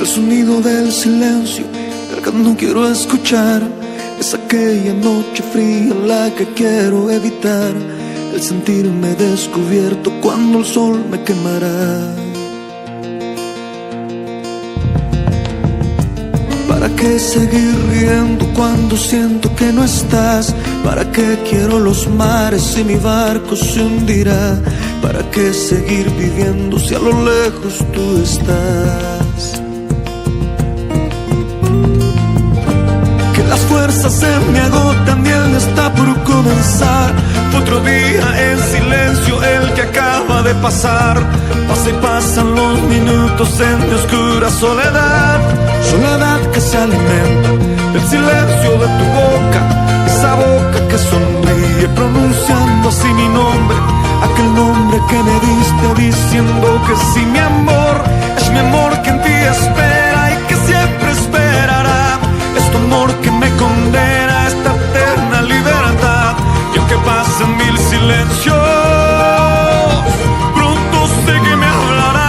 sonido del silencio, el que no quiero escuchar. Es aquella noche fría la que quiero evitar. El sentirme descubierto cuando el sol me quemará. ¿Para qué seguir riendo cuando siento que no estás? ¿Para qué quiero los mares si mi barco se hundirá? ¿Para qué seguir viviendo si a lo lejos tú estás? Que las fuerzas se me agotan y el día está por comenzar. Fue otro día en silencio el que acaba de pasar. Pasa y pasan los minutos en mi oscura soledad. Soledad que se alimenta del silencio de tu boca, esa boca que sonríe pronunciando así mi nombre, aquel nombre que me diste diciendo que sí, mi amor, es mi amor que en ti espera y que siempre esperará. Es tu amor que me condena a esta eterna libertad. Y aunque pasen mil silencios, pronto sé que me hablará.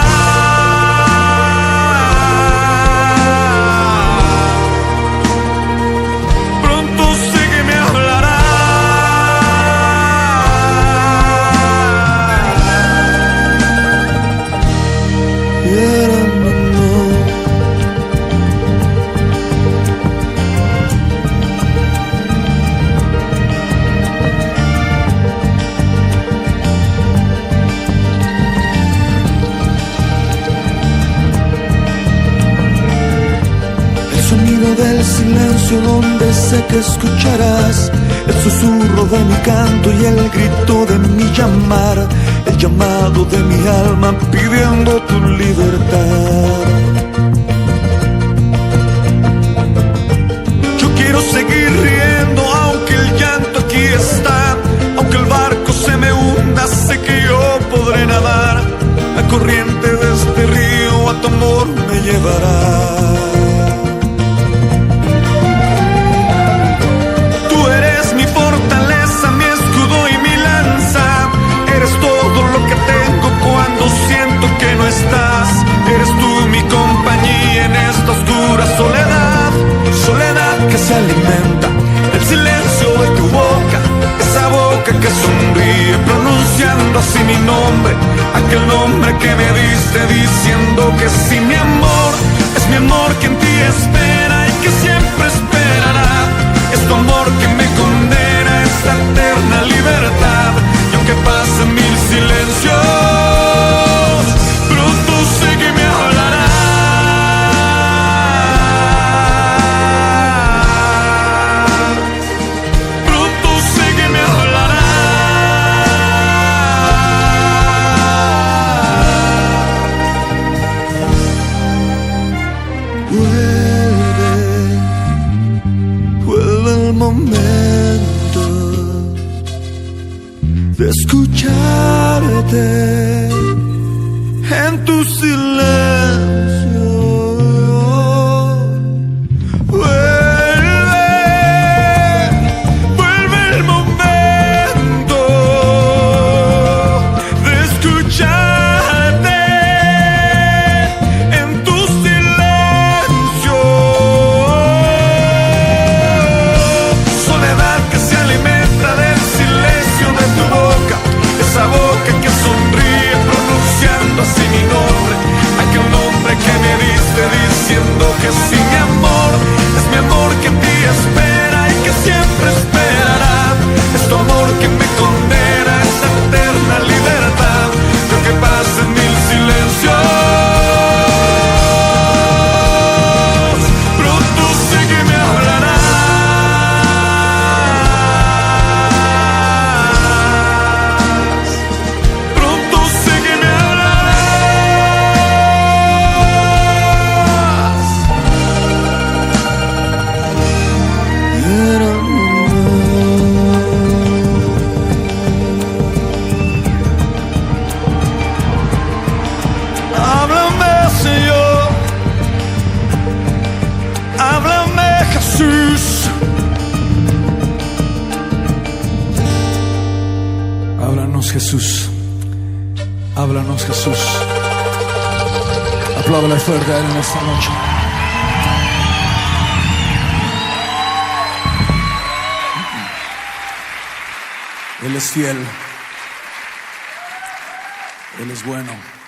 Del silencio donde sé que escucharás el susurro de mi canto y el grito de mi llamar, el llamado de mi alma pidiendo tu libertad. Yo quiero seguir riendo aunque el llanto aquí está, aunque el barco se me hunda, sé que yo podré nadar. La corriente de este río a tu amor me llevará. Eres tú mi compañía en esta oscura soledad. Soledad que se alimenta del silencio de tu boca, esa boca que sonríe pronunciando así mi nombre, aquel nombre que me diste diciendo que sí, mi amor, es mi amor que en ti espera y que siempre esperará. Es tu amor que me condena a esta eterna libertad. Y aunque pasen mil silencios, de escucharte en tu silencio. Vuelve el momento de escucharte en tu silencio. Soledad que se alimenta del silencio de tu boca, esa boca que sonríe pronunciando así mi nombre, aquel nombre que me diste diciendo que sí, mi amor, es mi amor que en ti espera y que siempre esperará. Es tu amor que me condena a esta eterna libertad. Y aunque pasen mil silencios, pronto sé que me hablarás. Jesús, háblanos Jesús, a Apláudale fuerte a él en esta noche. Él es fiel. Él es bueno.